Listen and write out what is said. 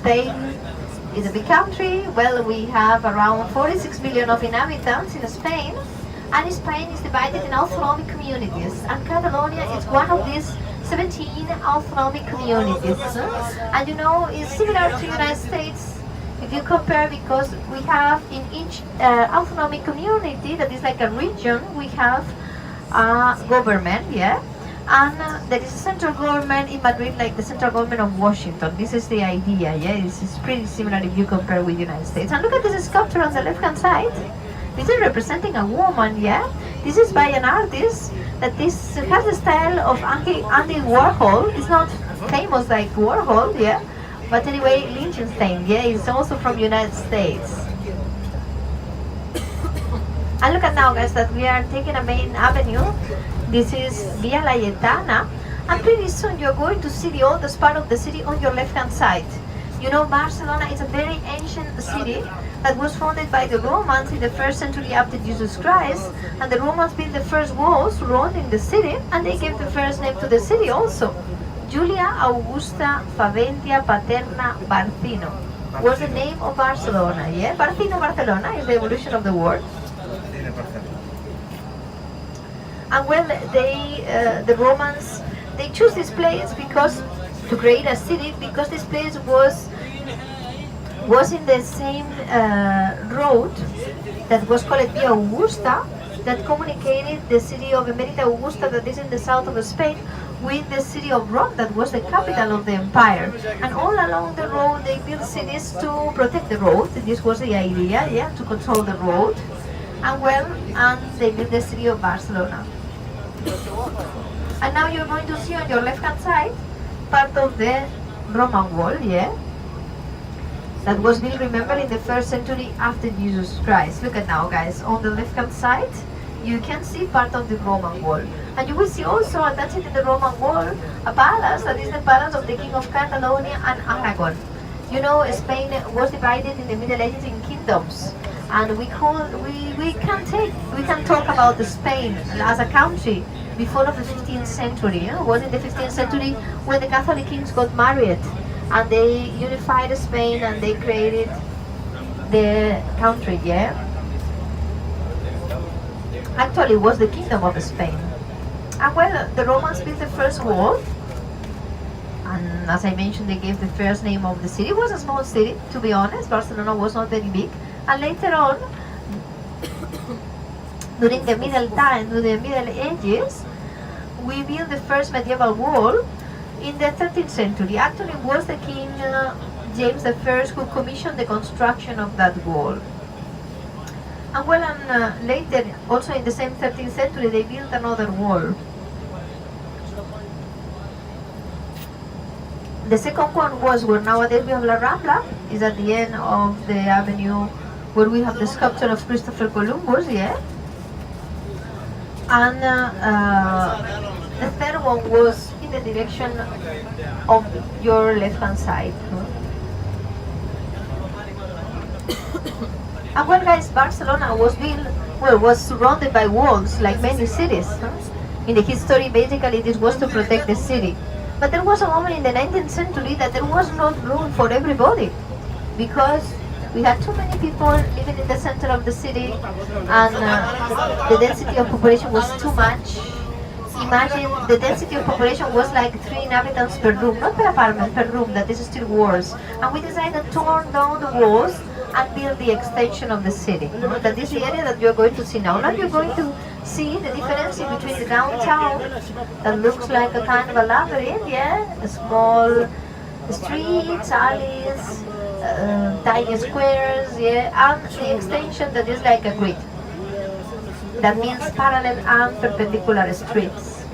Spain is a big country. Well, we have around 46 million of inhabitants in Spain, and Spain is divided in autonomic communities, and Catalonia is one of these 17 autonomic communities. And you know, it's similar to the United States if you compare, because we have in each autonomic community that is like a region, we have a government, yeah, and there is a central government in Madrid, like the central government of Washington. This is the idea, yeah. This is pretty similar if you compare with the United States. And look at this sculpture on the left-hand side. This is representing a woman, yeah. This is by an artist that this has the style of Andy Warhol. It's not famous like Warhol, yeah. But anyway, Liechtenstein, yeah, is also from United States. And look at now, guys, that we are taking a main avenue. This is Via Laietana, and pretty soon you're going to see the oldest part of the city on your left-hand side. You know, Barcelona is a very ancient city that was founded by the Romans in the 1st century after Jesus Christ, and the Romans built the first walls surrounding the city, and they gave the first name to the city also. Julia Augusta Faventia Paterna Barcino was the name of Barcelona, yeah? Barcino, Barcelona is the evolution of the word. And well, the Romans, they choose this place because to create a city, because this place was in the same road that was called Via Augusta, that communicated the city of Emerita Augusta, that is in the south of Spain, with the city of Rome, that was the capital of the empire. And all along the road they built cities to protect the road. This was the idea, yeah, to control the road. And well, and they built the city of Barcelona. And now you're going to see on your left-hand side part of the Roman wall, yeah, that was built, remember, in the 1st century after Jesus Christ. Look at now, guys, on the left-hand side, you can see part of the Roman wall. And you will see also attached to the Roman wall a palace, that is the palace of the King of Catalonia and Aragon. You know, Spain was divided in the Middle Ages in kingdoms. And we can talk about Spain as a country before of the 15th century. It was in the 15th century when the Catholic kings got married, and they unified Spain and they created the country, yeah. Actually, it was the kingdom of Spain. And well, the Romans built the first wall, and as I mentioned, they gave the first name of the city. It was a small city, to be honest. Barcelona was not very big. And later on, during the Middle Ages, we built the first medieval wall in the 13th century. Actually, it was the King James I who commissioned the construction of that wall. And well, and later, also in the same 13th century, they built another wall. The second one was where nowadays we have La Rambla, is at the end of the avenue where we have the sculpture of Christopher Columbus, yeah. And the third one was in the direction of your left-hand side. And well, guys, Barcelona was built, well, was surrounded by walls like many cities. In the history, basically, this was to protect the city. But there was a moment in the 19th century that there was not room for everybody, because we had too many people living in the center of the city, and the density of population was too much. Imagine the density of population was like 3 inhabitants per room, not per apartment, per room. That is still worse. And we decided to turn down the walls and build the extension of the city. That is the area that you're going to see now. Now you're going to see the difference between the downtown, that looks like a kind of a labyrinth, yeah, small streets, alleys, tiny squares, yeah, and the extension that is like a grid. That means parallel and perpendicular streets.